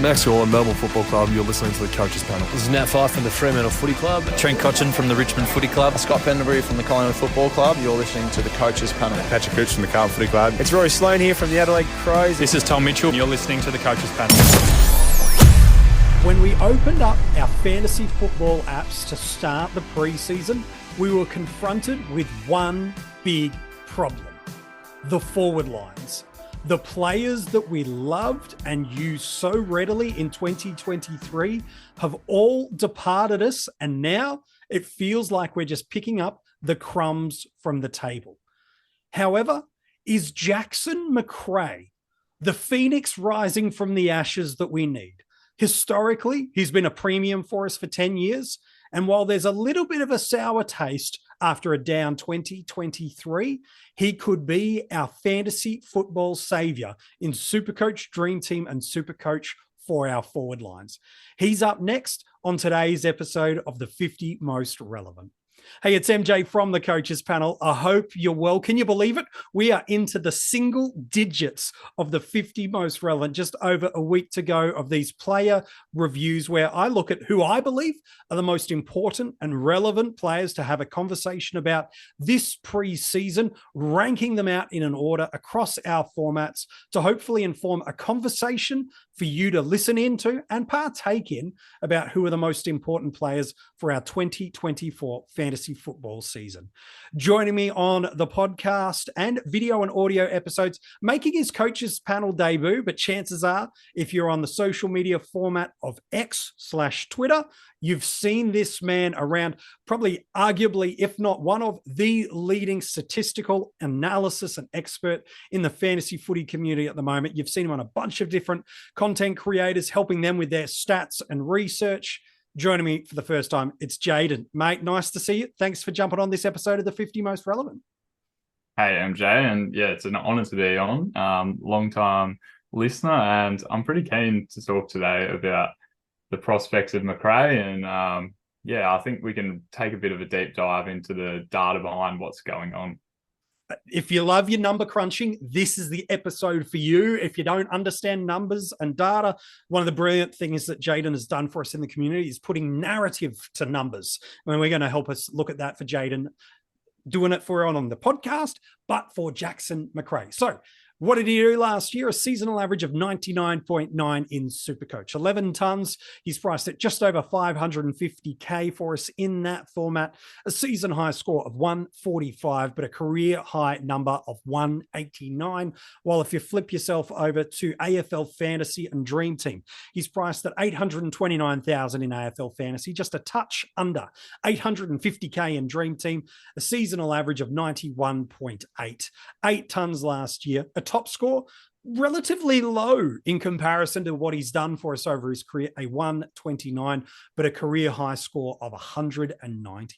Max Orland, Melbourne Football Club. You're listening to the Coaches Panel. This is Nat Fyfe from the Fremantle Footy Club. Trent Cotchin from the Richmond Footy Club. Scott Pendlebury from the Collingwood Football Club. You're listening to the Coaches Panel. Patrick Cooch from the Carlton Footy Club. It's Rory Sloane here from the Adelaide Crows. This is Tom Mitchell. You're listening to the Coaches Panel. When we opened up our fantasy football apps to start the preseason, we were confronted with one big problem: the forward lines. The players that we loved and used so readily in 2023 have all departed us, and now it feels like we're just picking up the crumbs from the table. However, is Jackson Macrae the phoenix rising from the ashes that we need? Historically, he's been a premium for us for 10 years, and while there's a little bit of a sour taste after a down 2023, he could be our fantasy football savior in SuperCoach, DreamTeam, and SuperCoach for our forward lines. He's up next on today's episode of the 50 Most Relevant. Hey, it's MJ from the Coaches Panel. I hope you're well. Can you believe it? We are into the single digits of the 50 Most Relevant, just over a week to go of these player reviews where I look at who I believe are the most important and relevant players to have a conversation about this preseason, ranking them out in an order across our formats to hopefully inform a conversation for you to listen into and partake in about who are the most important players for our 2024 fantasy football season. Joining me on the podcast and video and audio episodes, making his Coaches Panel debut, but chances are, if you're on the social media format of X/Twitter, you've seen this man around, probably arguably, if not one of the leading statistical analysis and expert in the fantasy footy community at the moment. You've seen him on a bunch of different content creators, helping them with their stats and research. Joining me for the first time, it's Jaden. Mate, nice to see you. Thanks for jumping on this episode of the 50 Most Relevant. Hey, MJ, and yeah, it's an honour to be on. Long-time listener, and I'm pretty keen to talk today about the prospects of Macrae, and I think we can take a bit of a deep dive into the data behind what's going on. If you love your number crunching, this is the episode for you. If you don't understand numbers and data, one of the brilliant things that Jaden has done for us in the community is putting narrative to numbers. And we're going to help us look at that for Jaden, doing it for on the podcast, but for Jackson Macrae. So what did he do last year? A seasonal average of 99.9 in SuperCoach. 11 tons. He's priced at just over 550K for us in that format. A season high score of 145, but a career high number of 189. While if you flip yourself over to AFL Fantasy and DreamTeam, he's priced at 829,000 in AFL Fantasy, just a touch under 850K in DreamTeam. A seasonal average of 91.8. 8 tons last year. A top score, relatively low in comparison to what he's done for us over his career, a 129, but a career high score of 190.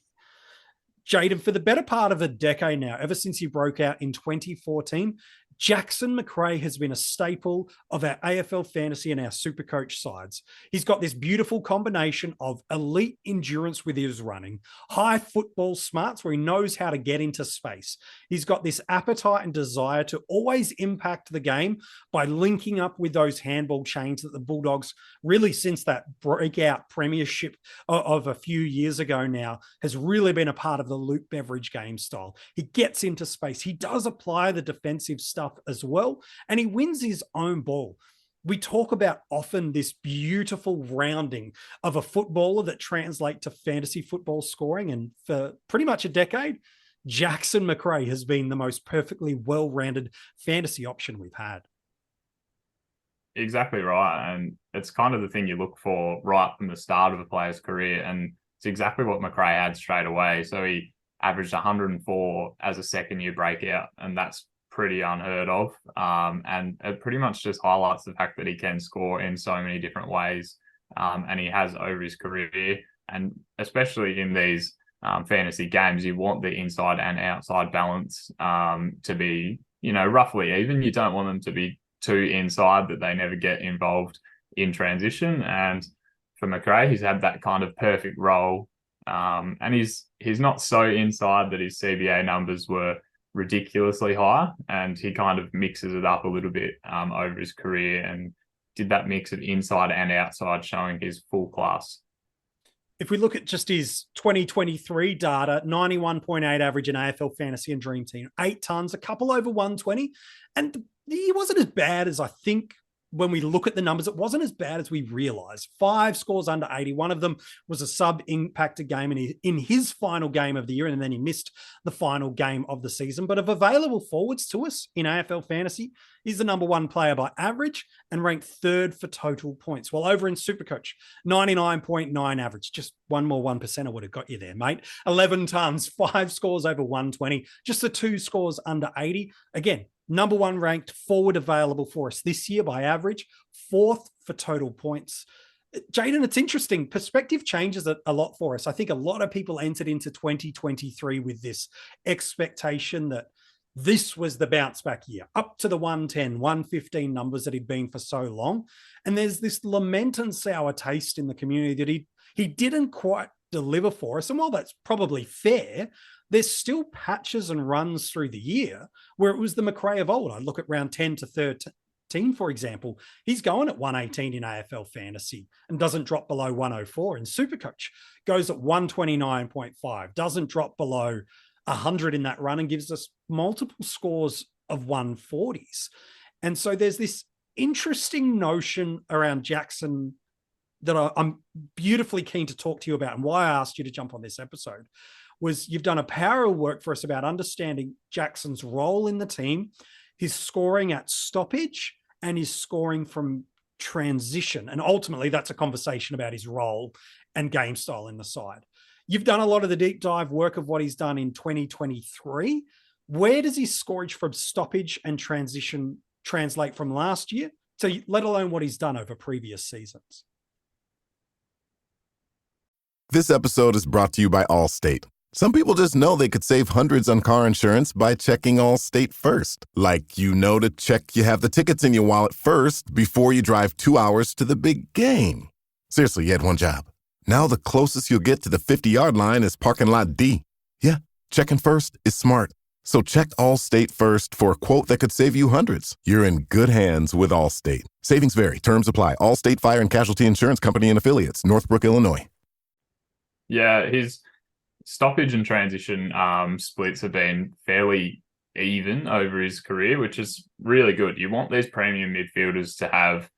Jaden, for the better part of a decade now, ever since he broke out in 2014, Jackson Macrae has been a staple of our AFL Fantasy and our SuperCoach sides. He's got this beautiful combination of elite endurance with his running, high football smarts where he knows how to get into space. He's got this appetite and desire to always impact the game by linking up with those handball chains that the Bulldogs, really since that breakout premiership of a few years ago now, has really been a part of the Luke Beveridge game style. He gets into space. He does apply the defensive stuff as well, and he wins his own ball. We talk about often this beautiful rounding of a footballer that translate to fantasy football scoring, and for pretty much a decade, Jackson Macrae has been the most perfectly well-rounded fantasy option we've had. Exactly right, and it's kind of the thing you look for right from the start of a player's career, and it's exactly what Macrae had straight away. So he averaged 104 as a second-year breakout, and that's pretty unheard of. And it pretty much just highlights the fact that he can score in so many different ways, and he has over his career. And especially in these fantasy games, you want the inside and outside balance to be, roughly even. You don't want them to be too inside that they never get involved in transition. And for Macrae, he's had that kind of perfect role. And he's not so inside that his CBA numbers were ridiculously high, and he kind of mixes it up a little bit over his career and did that mix of inside and outside, showing his full class. If we look at just his 2023 data, 91.8 average in AFL Fantasy and Dream Team, 8 tons, a couple over 120. And he wasn't as bad as I think when we look at the numbers. It wasn't as bad as we realized. 5 scores under 80. One of them was a sub-impacted game in his final game of the year, and then he missed the final game of the season. But of available forwards to us in AFL Fantasy, he's the number 1 player by average and ranked 3rd for total points. While over in SuperCoach, 99.9 average. Just one more 1% would have got you there, mate. 11 tons, 5 scores over 120. Just the 2 scores under 80. Again, number 1 ranked forward available for us this year by average, 4th for total points. Jaden, it's interesting. Perspective changes a lot for us. I think a lot of people entered into 2023 with this expectation that this was the bounce back year, up to the 110, 115 numbers that he'd been for so long. And there's this lament and sour taste in the community that he didn't quite deliver for us. And while that's probably fair, there's still patches and runs through the year where it was the Macrae of old. I look at round 10 to 13, for example. He's going at 118 in AFL Fantasy and doesn't drop below 104 in SuperCoach. Goes at 129.5, doesn't drop below 100 in that run and gives us multiple scores of 140s. And so there's this interesting notion around Jackson that I'm beautifully keen to talk to you about, and why I asked you to jump on this episode was you've done a power of work for us about understanding Jackson's role in the team, his scoring at stoppage, and his scoring from transition. And ultimately, that's a conversation about his role and game style in the side. You've done a lot of the deep dive work of what he's done in 2023. Where does his scorage from stoppage and transition translate from last year to, let alone what he's done over previous seasons? This episode is brought to you by Allstate. Some people just know they could save hundreds on car insurance by checking Allstate first. Like, you know, to check you have the tickets in your wallet first before you drive 2 hours to the big game. Seriously, you had one job. Now the closest you'll get to the 50-yard line is parking lot D. Yeah, checking first is smart. So check Allstate first for a quote that could save you hundreds. You're in good hands with Allstate. Savings vary. Terms apply. Allstate Fire and Casualty Insurance Company and Affiliates. Northbrook, Illinois. Yeah, his stoppage and transition splits have been fairly even over his career, which is really good. You want these premium midfielders to have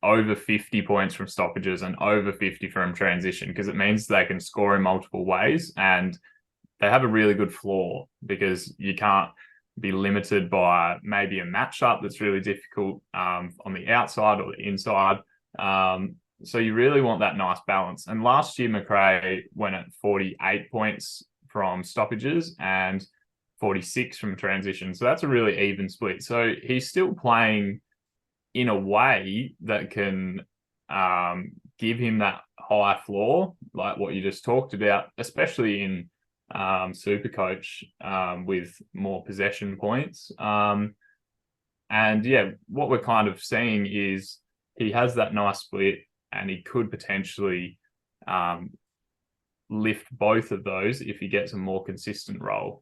over 50 points from stoppages and over 50 from transition, because it means they can score in multiple ways, and they have a really good floor because you can't be limited by maybe a matchup that's really difficult on the outside or the inside. So you really want that nice balance. And last year, Macrae went at 48 points from stoppages and 46 from transition. So that's a really even split. So he's still playing in a way that can give him that high floor, like what you just talked about, especially in SuperCoach with more possession points. And yeah, what we're kind of seeing is he has that nice split, and he could potentially lift both of those if he gets a more consistent role.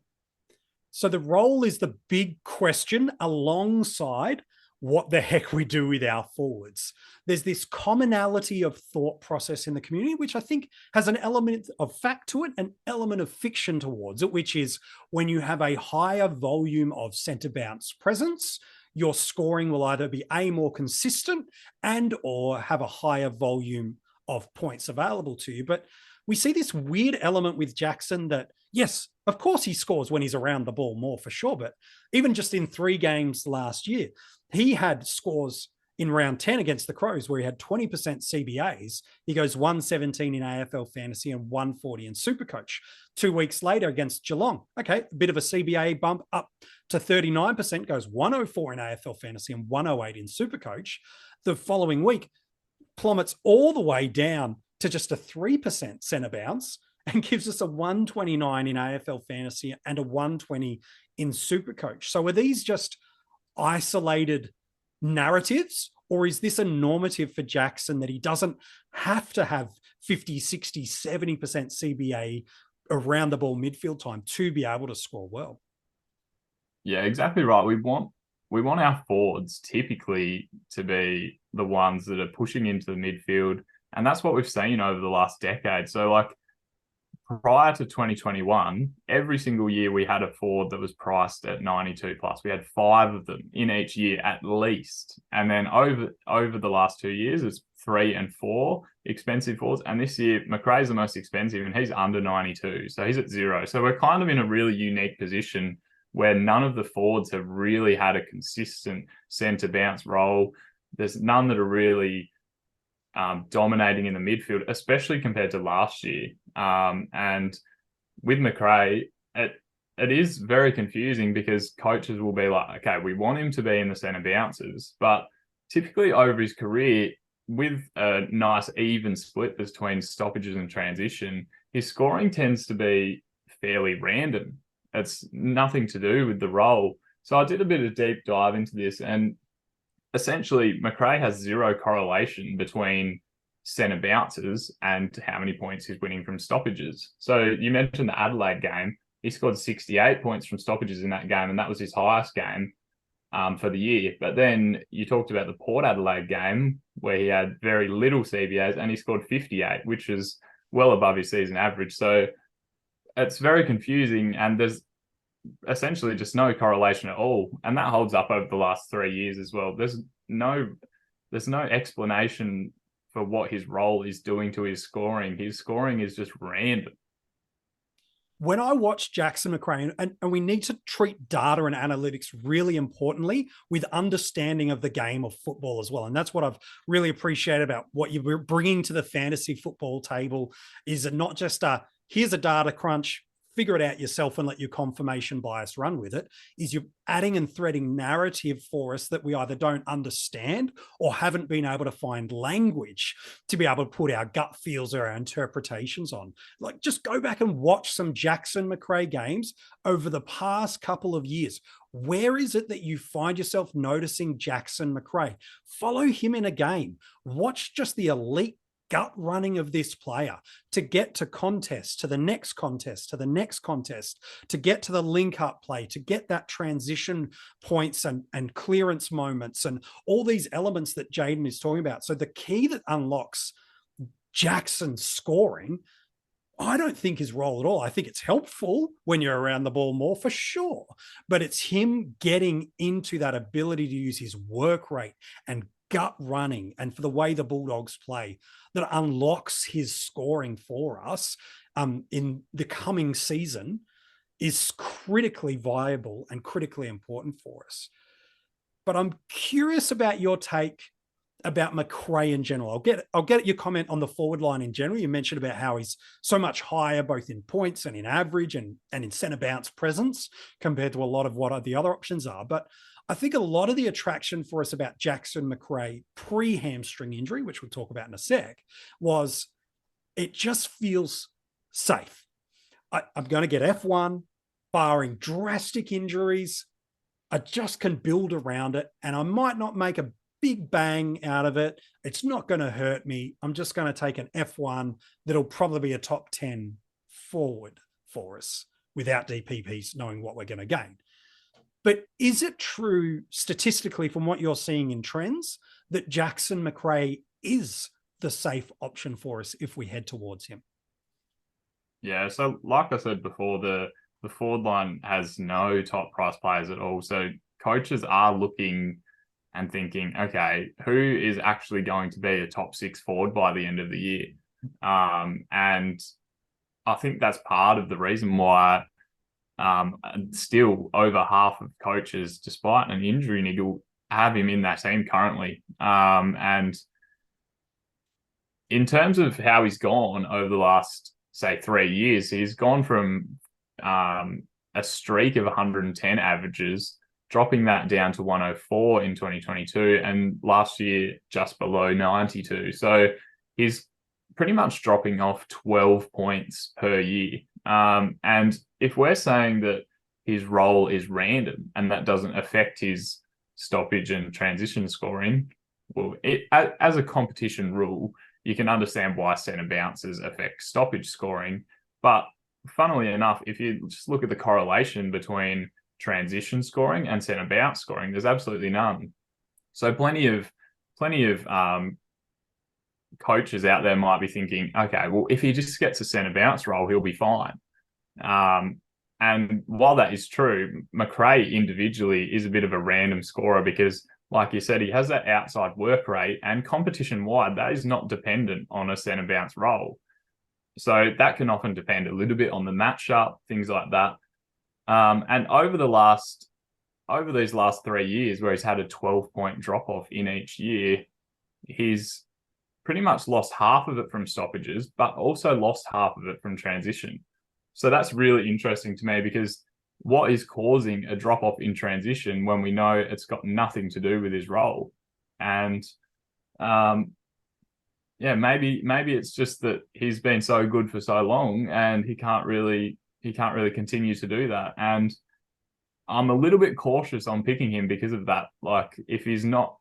So the role is the big question alongside what the heck we do with our forwards. There's this commonality of thought process in the community, which I think has an element of fact to it, an element of fiction towards it, which is when you have a higher volume of centre bounce presence, your scoring will either be more consistent and or have a higher volume of points available to you. But we see this weird element with Jackson that, yes, of course he scores when he's around the ball more for sure. But even just in 3 games last year, he had scores in round 10 against the Crows where he had 20% CBAs. He goes 117 in AFL Fantasy and 140 in SuperCoach. 2 weeks later against Geelong, okay, a bit of a CBA bump up to 39%, goes 104 in AFL Fantasy and 108 in SuperCoach. The following week plummets all the way down to just a 3% centre bounce and gives us a 129 in AFL Fantasy and a 120 in SuperCoach. So are these just isolated narratives, or is this a normative for Jackson that he doesn't have to have 50, 60, 70% CBA around the ball midfield time to be able to score well? Yeah, exactly right. We want we want our forwards typically to be the ones that are pushing into the midfield. And that's what we've seen over the last decade. So like prior to 2021, every single year we had a forward that was priced at 92 plus. We had 5 of them in each year at least. And then over the last 2 years, it's 3 and 4 expensive forwards. And this year, Macrae's the most expensive and he's under 92. So he's at 0. So we're kind of in a really unique position where none of the forwards have really had a consistent centre bounce role. There's none that are really dominating in the midfield, especially compared to last year. And with Macrae, it is very confusing because coaches will be like, okay, we want him to be in the centre bounces, but typically over his career, with a nice even split between stoppages and transition, his scoring tends to be fairly random. It's nothing to do with the role. So I did a bit of deep dive into this, and essentially Macrae has 0 correlation between centre bounces and how many points he's winning from stoppages. So you mentioned the Adelaide game. He scored 68 points from stoppages in that game, and that was his highest game for the year. But then you talked about the Port Adelaide game where he had very little CBAs and he scored 58, which is well above his season average. So it's very confusing, and there's essentially just no correlation at all. And that holds up over the last 3 years as well. There's no explanation for what his role is doing to his scoring. His scoring is just random. When I watch Jackson Macrae, and we need to treat data and analytics really importantly with understanding of the game of football as well. And that's what I've really appreciated about what you're bringing to the fantasy football table, is it not just here's a data crunch, figure it out yourself and let your confirmation bias run with it, is you're adding and threading narrative for us that we either don't understand or haven't been able to find language to be able to put our gut feels or our interpretations on. Like, just go back and watch some Jackson Macrae games over the past couple of years. Where is it that you find yourself noticing Jackson Macrae? Follow him in a game. Watch just the elite gut running of this player to get to contest, to the next contest, to the next contest, to get to the link up play, to get that transition points and clearance moments and all these elements that Jaden is talking about. So the key that unlocks Jackson's scoring, I don't think his role at all. I think it's helpful when you're around the ball more, for sure, but it's him getting into that ability to use his work rate and gut running and for the way the Bulldogs play that unlocks his scoring for us in the coming season is critically viable and critically important for us. But I'm curious about your take about Macrae in general. I'll get your comment on the forward line in general. You mentioned about how he's so much higher, both in points and in average and in centre bounce presence compared to a lot of what the other options are. But I think a lot of the attraction for us about Jackson Macrae pre-hamstring injury, which we'll talk about in a sec, was it just feels safe. I'm going to get F1, barring drastic injuries. I just can build around it, and I might not make a big bang out of it. It's not going to hurt me. I'm just going to take an F1 that'll probably be a top 10 forward for us without DPPs, knowing what we're going to gain. But is it true statistically from what you're seeing in trends that Jackson Macrae is the safe option for us if we head towards him? Yeah, so like I said before, the forward line has no top price players at all. So coaches are looking and thinking, okay, who is actually going to be a top 6 forward by the end of the year? And I think that's part of the reason why still over half of coaches, despite an injury niggle, have him in that team currently. And in terms of how he's gone over the last, say, 3 years, he's gone from a streak of 110 averages, dropping that down to 104 in 2022, and last year just below 92. So he's pretty much dropping off 12 points per year. And if we're saying that his role is random and that doesn't affect his stoppage and transition scoring, well, as a competition rule, you can understand why centre bounces affect stoppage scoring. But funnily enough, if you just look at the correlation between transition scoring and centre bounce scoring. There's absolutely none. So plenty of coaches out there might be thinking, okay, well, if he just gets a centre bounce role, he'll be fine. And while that is true, Macrae individually is a bit of a random scorer because, like you said, he has that outside work rate, and competition-wide, that is not dependent on a centre bounce role. So that can often depend a little bit on the matchup, things like that. And over these last 3 years, where he's had a 12-point drop-off in each year, he's pretty much lost half of it from stoppages, but also lost half of it from transition. So that's really interesting to me, because what is causing a drop-off in transition when we know it's got nothing to do with his role? And maybe it's just that he's been so good for so long and he can't really continue to do that. And I'm a little bit cautious on picking him because of that. Like, if he's not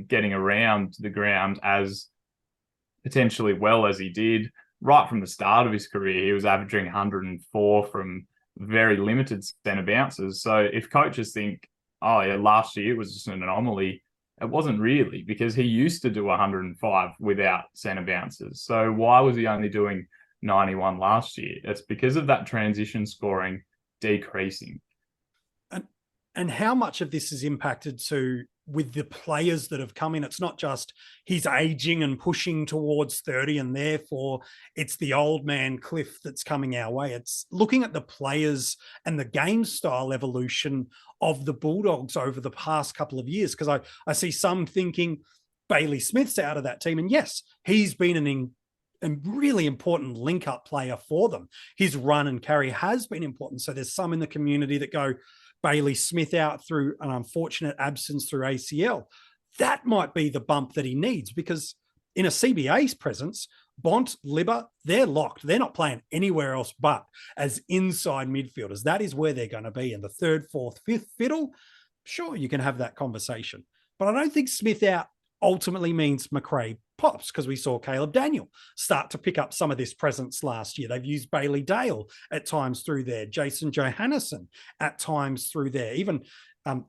getting around the ground as potentially well as he did right from the start of his career, he was averaging 104 from very limited centre bounces. So if coaches think, oh yeah, last year was just an anomaly, it wasn't really, because he used to do 105 without centre bounces. So why was he only doing 91 last year? It's because of that transition scoring decreasing. And how much of this is impacted with the players that have come in? It's not just he's aging and pushing towards 30 and therefore it's the old man cliff that's coming our way. It's looking at the players and the game style evolution of the Bulldogs over the past couple of years. Because I see some thinking Bailey Smith's out of that team. And yes, he's been a really important link-up player for them. His run and carry has been important. So there's some in the community that go, Bailey Smith out through an unfortunate absence through ACL. That might be the bump that he needs, because in a CBA's presence, Bont, Libba, they're locked. They're not playing anywhere else but as inside midfielders. That is where they're going to be. And the third, fourth, fifth fiddle, sure, you can have that conversation. But I don't think Smith out ultimately means Macrae pops, because we saw Caleb Daniel start to pick up some of this presence last year. They've used Bailey Dale at times through there, Jason Johannesson at times through there. Even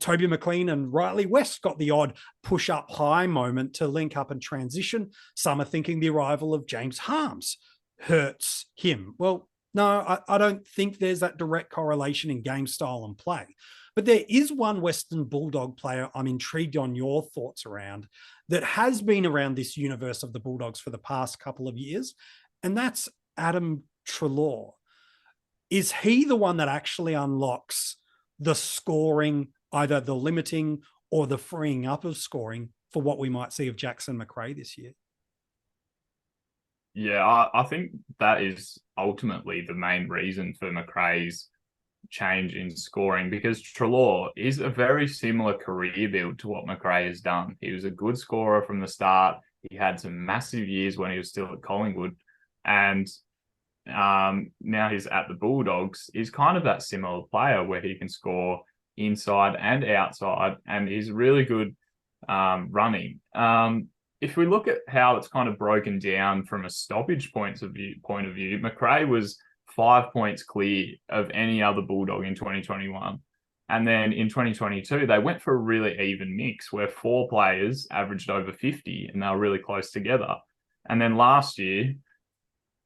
Toby McLean and Riley West got the odd push-up high moment to link up and transition. Some are thinking the arrival of James Harms hurts him. Well, no, I don't think there's that direct correlation in game style and play. But there is one Western Bulldog player I'm intrigued on your thoughts around that has been around this universe of the Bulldogs for the past couple of years, and that's Adam Treloar. Is he the one that actually unlocks the scoring, either the limiting or the freeing up of scoring, for what we might see of Jackson Macrae this year? Yeah, I think that is ultimately the main reason for Macrae's change in scoring, because Treloar is a very similar career build to what Macrae has done. He was a good scorer from the start. He had some massive years when he was still at Collingwood, and now he's at the Bulldogs. He's kind of that similar player where he can score inside and outside, and he's really good running. If we look at how it's kind of broken down from a stoppage point of view, Macrae was 5 points clear of any other Bulldog in 2021. And then in 2022, they went for a really even mix where 4 players averaged over 50 and they were really close together. And then last year,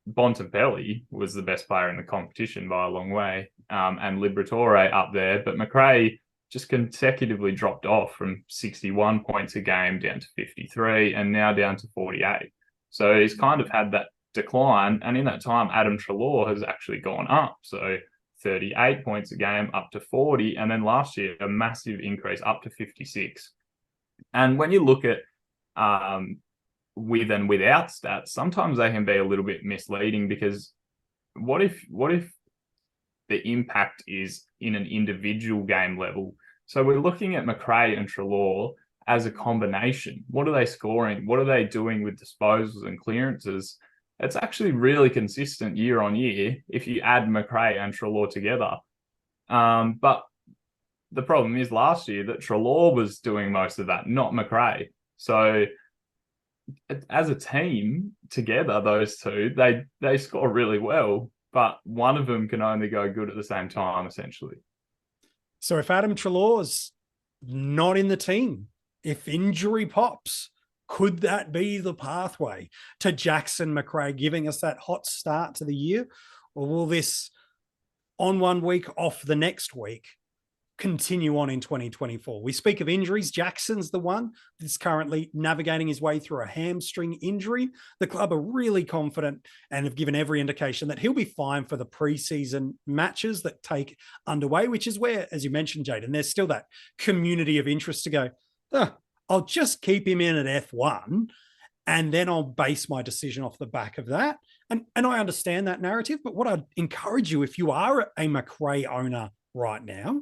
Bontempelli was the best player in the competition by a long way, and Liberatore up there. But Macrae just consecutively dropped off from 61 points a game down to 53 and now down to 48. So he's kind of had that decline, and in that time Adam Treloar has actually gone up, so 38 points a game up to 40, and then last year a massive increase up to 56. And when you look at with and without stats, sometimes they can be a little bit misleading, because what if the impact is in an individual game level? So we're looking at Macrae and Treloar as a combination. What are they scoring? What are they doing with disposals and clearances? It's actually really consistent year on year if you add Macrae and Treloar together. But the problem is last year that Treloar was doing most of that, not Macrae. So as a team together, those two, they score really well, but one of them can only go good at the same time, essentially. So if Adam Treloar's not in the team, if injury pops, could that be the pathway to Jackson Macrae giving us that hot start to the year? Or will this on one week, off the next week continue on in 2024? We speak of injuries. Jackson's the one that's currently navigating his way through a hamstring injury. The club are really confident and have given every indication that he'll be fine for the preseason matches that take underway, which is where, as you mentioned, Jaden, there's still that community of interest to go, I'll just keep him in at F1 and then I'll base my decision off the back of that. And I understand that narrative, but what I'd encourage you, if you are a Macrae owner right now,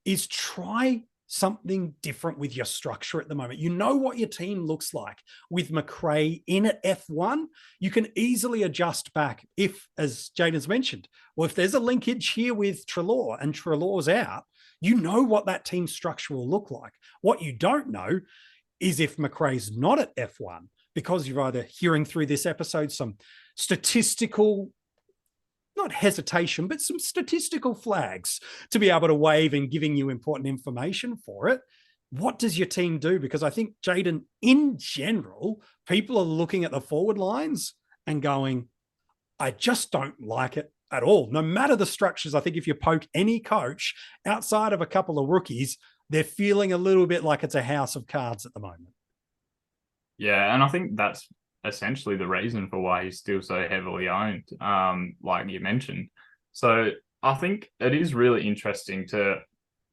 is try something different with your structure at the moment. You know what your team looks like with Macrae in at F1. You can easily adjust back if, as Jaden's mentioned, well, if there's a linkage here with Treloar and Treloar's out, you know what that team structure will look like. What you don't know is if Macrae's not at F1, because you're either hearing through this episode some statistical, not hesitation, but some statistical flags to be able to wave and giving you important information for it. What does your team do? Because I think, Jaden, in general, people are looking at the forward lines and going, I just don't like it at all. No matter the structures, I think if you poke any coach outside of a couple of rookies, they're feeling a little bit like it's a house of cards at the moment. Yeah, and I think that's essentially the reason for why he's still so heavily owned, like you mentioned. So I think it is really interesting to,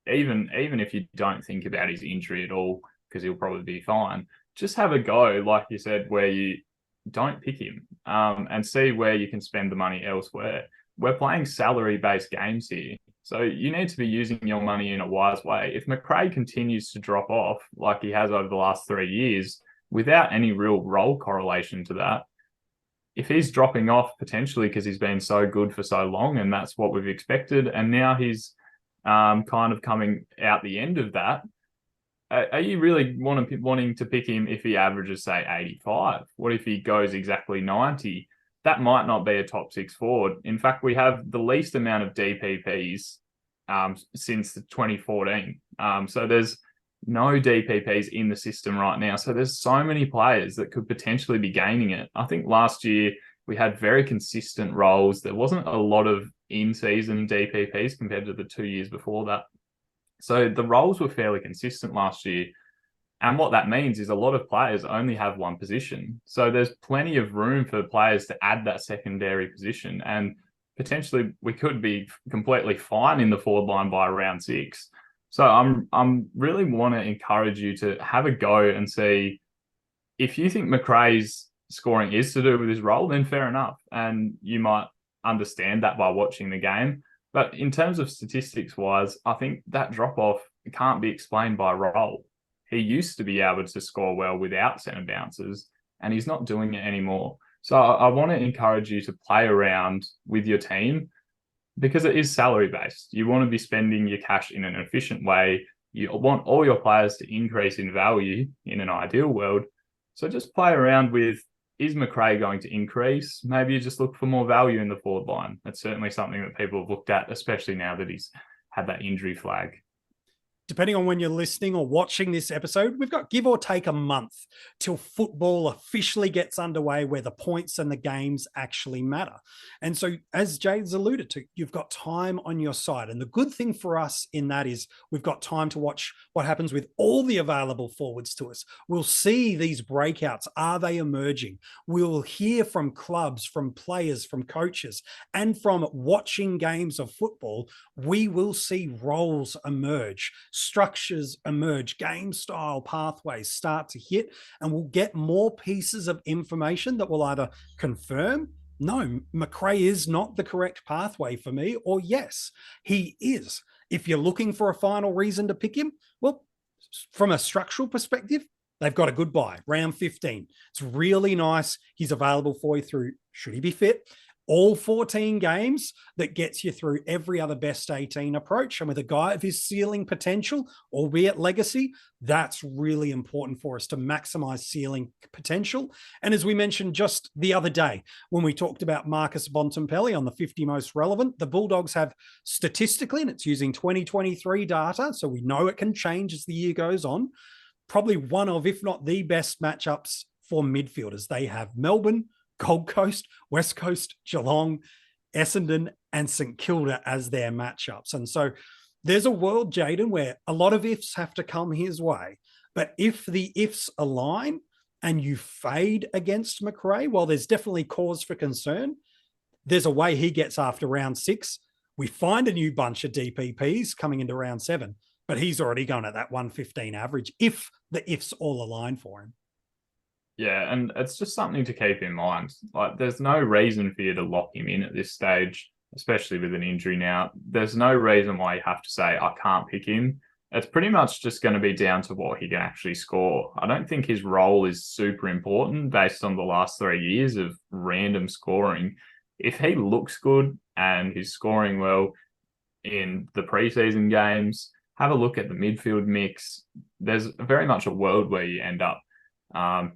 even if you don't think about his injury at all, because he'll probably be fine, just have a go, like you said, where you don't pick him and see where you can spend the money elsewhere. We're playing salary-based games here, so you need to be using your money in a wise way. If Macrae continues to drop off like he has over the last 3 years, without any real role correlation to that, if he's dropping off potentially because he's been so good for so long and that's what we've expected, and now he's kind of coming out the end of that, are you really wanting to pick him if he averages, say, 85? What if he goes exactly 90? That might not be a top 6 forward. In fact, we have the least amount of DPPs since 2014. So there's no DPPs in the system right now. So there's so many players that could potentially be gaining it. I think last year we had very consistent roles. There wasn't a lot of in-season DPPs compared to the 2 years before that. So the roles were fairly consistent last year. And what that means is a lot of players only have one position. So there's plenty of room for players to add that secondary position. And potentially we could be completely fine in the forward line by round 6. So I'm really want to encourage you to have a go and see if you think Macrae's scoring is to do with his role, then fair enough. And you might understand that by watching the game. But in terms of statistics wise, I think that drop off can't be explained by role. He used to be able to score well without centre bounces, and he's not doing it anymore. So I want to encourage you to play around with your team, because it is salary based. You want to be spending your cash in an efficient way. You want all your players to increase in value in an ideal world. So just play around with, is Macrae going to increase? Maybe you just look for more value in the forward line. That's certainly something that people have looked at, especially now that he's had that injury flag. Depending on when you're listening or watching this episode, we've got give or take a month till football officially gets underway, where the points and the games actually matter. And so, as Jade's alluded to, you've got time on your side. And the good thing for us in that is we've got time to watch what happens with all the available forwards to us. We'll see these breakouts. Are they emerging? We'll hear from clubs, from players, from coaches, and from watching games of football. We will see roles emerge, structures emerge, game style pathways start to hit, and we'll get more pieces of information that will either confirm, no, Macrae is not the correct pathway for me, or yes, he is. If you're looking for a final reason to pick him, well, from a structural perspective, they've got a good buy, round 15. It's really nice. He's available for you through, should he be fit, all 14 games that gets you through every other best 18 approach. And with a guy of his ceiling potential, albeit legacy, that's really important for us to maximize ceiling potential. And as we mentioned just the other day, when we talked about Marcus Bontempelli on the 50 most relevant, the Bulldogs have statistically, and it's using 2023 data, so we know it can change as the year goes on, probably one of, if not the best matchups for midfielders. They have Melbourne, Gold Coast, West Coast, Geelong, Essendon, and St Kilda as their matchups. And so there's a world, Jaden, where a lot of ifs have to come his way. But if the ifs align and you fade against Macrae, well, there's definitely cause for concern. There's a way he gets after round 6. We find a new bunch of DPPs coming into round 7, but he's already going at that 115 average if the ifs all align for him. Yeah, and it's just something to keep in mind. Like, there's no reason for you to lock him in at this stage, especially with an injury now. There's no reason why you have to say, I can't pick him. It's pretty much just going to be down to what he can actually score. I don't think his role is super important based on the last 3 years of random scoring. If he looks good and he's scoring well in the preseason games, have a look at the midfield mix. There's very much a world where you end up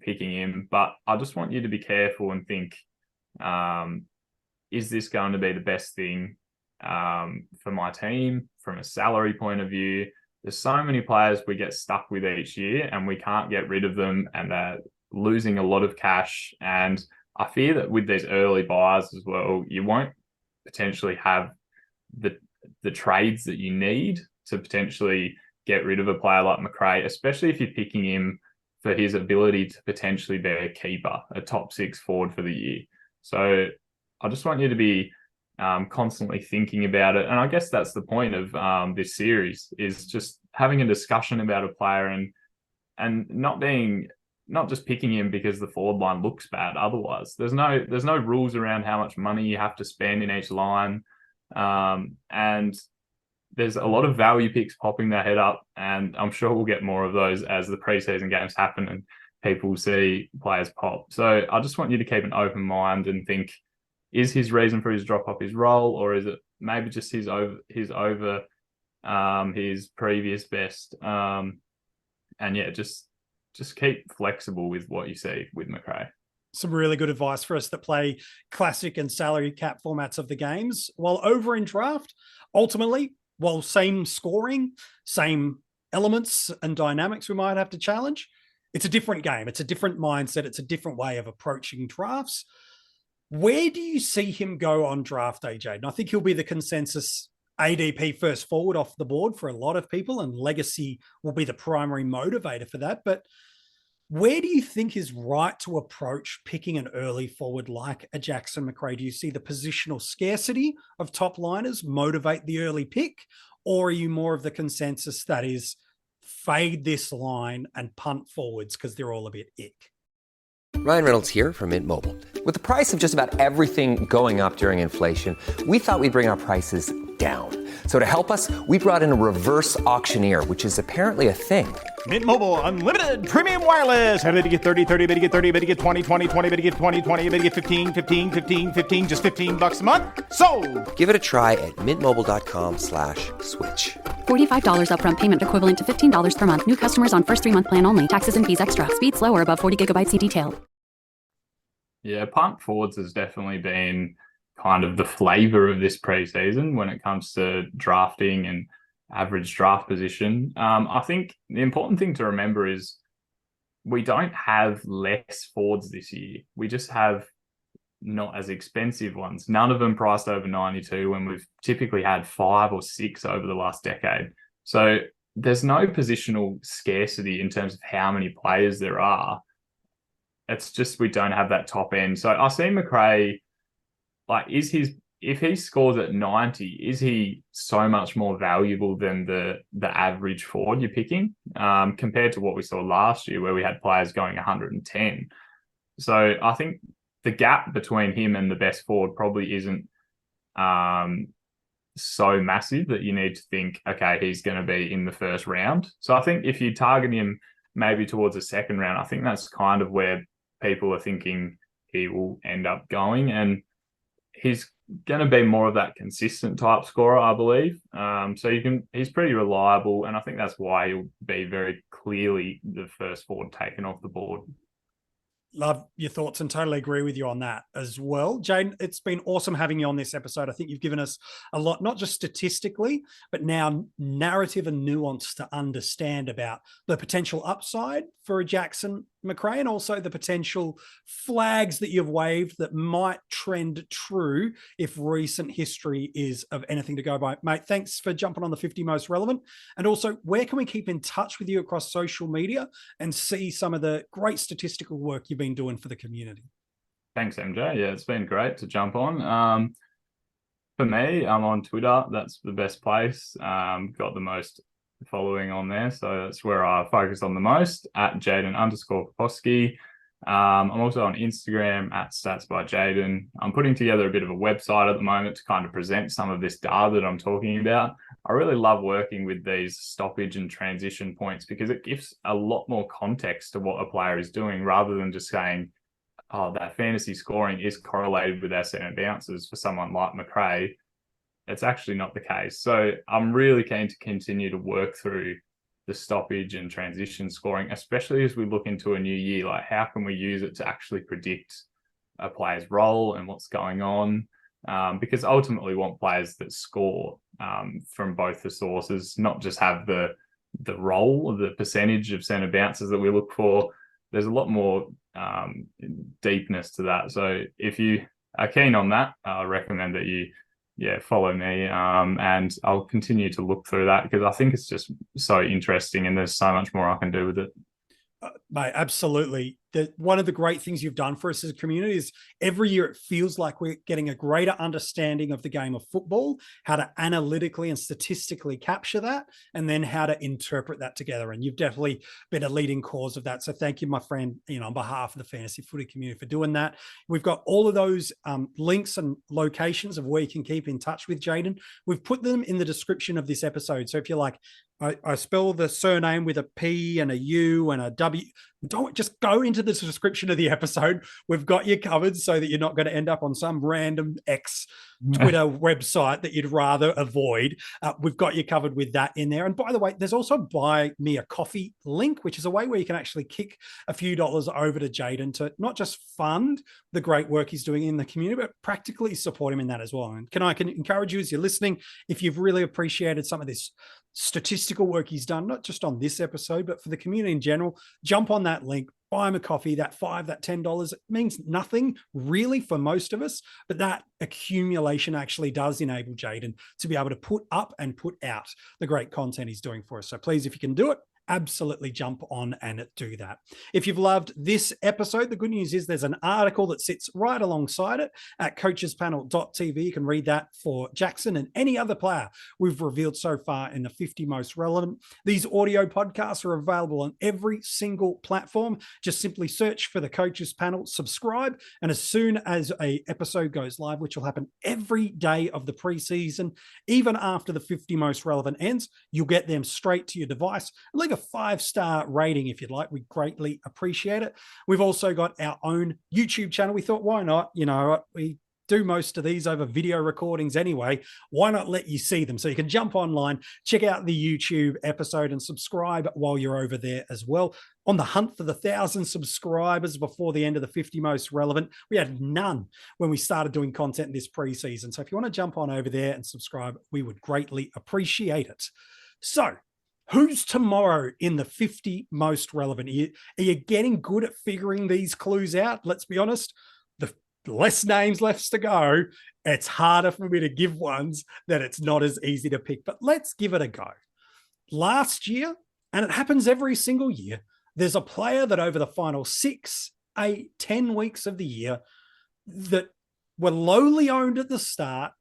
picking him, but I just want you to be careful and think, is this going to be the best thing for my team from a salary point of view? There's so many players we get stuck with each year and we can't get rid of them, and they're losing a lot of cash. And I fear that with these early buys as well, you won't potentially have the trades that you need to potentially get rid of a player like Macrae, especially if you're picking him for his ability to potentially be a keeper, a top 6 forward for the year. So I just want you to be constantly thinking about it. And I guess that's the point of this series, is just having a discussion about a player and not just picking him because the forward line looks bad. Otherwise, there's no rules around how much money you have to spend in each line. And there's a lot of value picks popping their head up, and I'm sure we'll get more of those as the preseason games happen and people see players pop. So I just want you to keep an open mind and think, is his reason for his drop off his role, or is it maybe just his over his previous best? And yeah, just keep flexible with what you see with Macrae. Some really good advice for us that play classic and salary cap formats of the games. While over in draft, ultimately, while same scoring, same elements and dynamics we might have to challenge, it's a different game. It's a different mindset. It's a different way of approaching drafts. Where do you see him go on draft day, Jade? And I think he'll be the consensus ADP first forward off the board for a lot of people, and legacy will be the primary motivator for that. But where do you think is right to approach picking an early forward like a Jackson Macrae? Do you see the positional scarcity of top liners motivate the early pick? Or are you more of the consensus that is fade this line and punt forwards because they're all a bit ick? Ryan Reynolds here from Mint Mobile. With the price of just about everything going up during inflation, we thought we'd bring our prices down. So to help us, we brought in a reverse auctioneer, which is apparently a thing. Mint Mobile Unlimited Premium Wireless. How to get 30, 30, bit to get 30, bit to get 20, 20, 20, bit to get 20, 20, bit to get 15, 15, 15, 15, just $15 a month? Sold! Give it a try at mintmobile.com/switch. $45 upfront payment equivalent to $15 per month. New customers on first 3-month plan only. Taxes and fees extra. Speed slower above 40 gigabytes. See detail. Yeah, punt forwards has definitely been kind of the flavor of this preseason when it comes to drafting and average draft position. I think the important thing to remember is we don't have less forwards this year. We just have not as expensive ones. None of them priced over 92 when we've typically had 5 or 6 over the last decade. So there's no positional scarcity in terms of how many players there are. It's just we don't have that top end. So I see Macrae, like, if he scores at 90, is he so much more valuable than the average forward you're picking compared to what we saw last year where we had players going 110? So I think the gap between him and the best forward probably isn't so massive that you need to think, okay, he's going to be in the first round. So I think if you target him maybe towards the second round, I think that's kind of where people are thinking he will end up going. And he's going to be more of that consistent type scorer, I believe. So he's pretty reliable, and I think that's why he'll be very clearly the first forward taken off the board. Love your thoughts and totally agree with you on that as well. Jane, it's been awesome having you on this episode. I think you've given us a lot, not just statistically, but now narrative and nuance to understand about the potential upside for a Jackson Macrae and also the potential flags that you've waved that might trend true if recent history is of anything to go by. Mate, thanks for jumping on the 50 most relevant. And also, where can we keep in touch with you across social media and see some of the great statistical work you've been doing for the community? Thanks, MJ. Yeah, it's been great to jump on. For me, I'm on Twitter. That's the best place. Got the most following on there, so that's where I focus on the most, at Jaden_Koposki. I'm also on Instagram at StatsByJaden. I'm putting together a bit of a website at the moment to kind of present some of this data that I'm talking about. I really love working with these stoppage and transition points because it gives a lot more context to what a player is doing rather than just saying, oh, that fantasy scoring is correlated with our centre bounces for someone like Macrae. It's actually not the case. So I'm really keen to continue to work through the stoppage and transition scoring, especially as we look into a new year. Like, how can we use it to actually predict a player's role and what's going on? Because ultimately we want players that score from both the sources, not just have the role, the percentage of centre bounces that we look for. There's a lot more deepness to that. So if you are keen on that, I recommend that you follow me, and I'll continue to look through that because I think it's just so interesting and there's so much more I can do with it. Mate, absolutely. One of the great things you've done for us as a community is every year it feels like we're getting a greater understanding of the game of football, how to analytically and statistically capture that, and then how to interpret that together. And you've definitely been a leading cause of that. So thank you, my friend, on behalf of the fantasy footy community for doing that. We've got all of those links and locations of where you can keep in touch with Jaden. We've put them in the description of this episode. So if you're like, I spell the surname with a P and a U and a W, don't just go into the description of the episode. We've got you covered so that you're not going to end up on some random Twitter website that you'd rather avoid. We've got you covered with that in there. And by the way, there's also buy me a coffee link, which is a way where you can actually kick a few dollars over to Jaden to not just fund the great work he's doing in the community, but practically support him in that as well. And I can encourage you as you're listening, if you've really appreciated some of this statistical work he's done, not just on this episode, but for the community in general, jump on that link, buy him a coffee. That $5, that $10, it means nothing really for most of us, but that accumulation actually does enable Jaden to be able to put up and put out the great content he's doing for us. So please, if you can do it, absolutely jump on and do that. If you've loved this episode, the good news is there's an article that sits right alongside it at coachespanel.tv. You can read that for Jackson and any other player we've revealed so far in the 50 most relevant. These audio podcasts are available on every single platform. Just simply search for the Coaches Panel, subscribe, and as soon as an episode goes live, which will happen every day of the preseason, even after the 50 most relevant ends, you'll get them straight to your device. Leave a 5-star rating if you'd like. We greatly appreciate it. We've also got our own YouTube channel. We thought, why not? We do most of these over video recordings anyway. Why not let you see them? So you can jump online, check out the YouTube episode and subscribe while you're over there as well. On the hunt for the 1,000 subscribers before the end of the 50 most relevant. We had none when we started doing content this preseason. So if you want to jump on over there and subscribe, we would greatly appreciate it. So who's tomorrow in the 50 most relevant? Are you getting good at figuring these clues out? Let's be honest, the less names left to go, it's harder for me to give ones that it's not as easy to pick, but let's give it a go. Last year, and it happens every single year, there's a player that over the final 6, 8, 10 weeks of the year that were lowly owned at the start,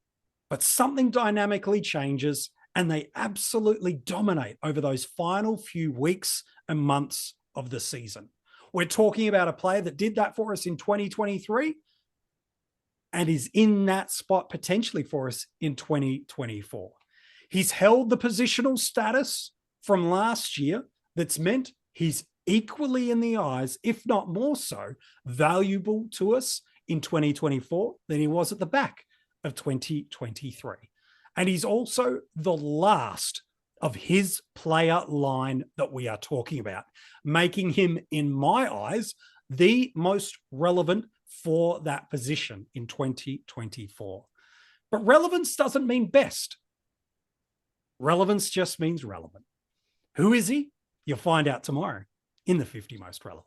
but something dynamically changes and they absolutely dominate over those final few weeks and months of the season. We're talking about a player that did that for us in 2023 and is in that spot potentially for us in 2024. He's held the positional status from last year that's meant he's equally in the eyes, if not more so, valuable to us in 2024 than he was at the back of 2023. And he's also the last of his player line that we are talking about, making him, in my eyes, the most relevant for that position in 2024. But relevance doesn't mean best. Relevance just means relevant. Who is he? You'll find out tomorrow in the 50 Most Relevant.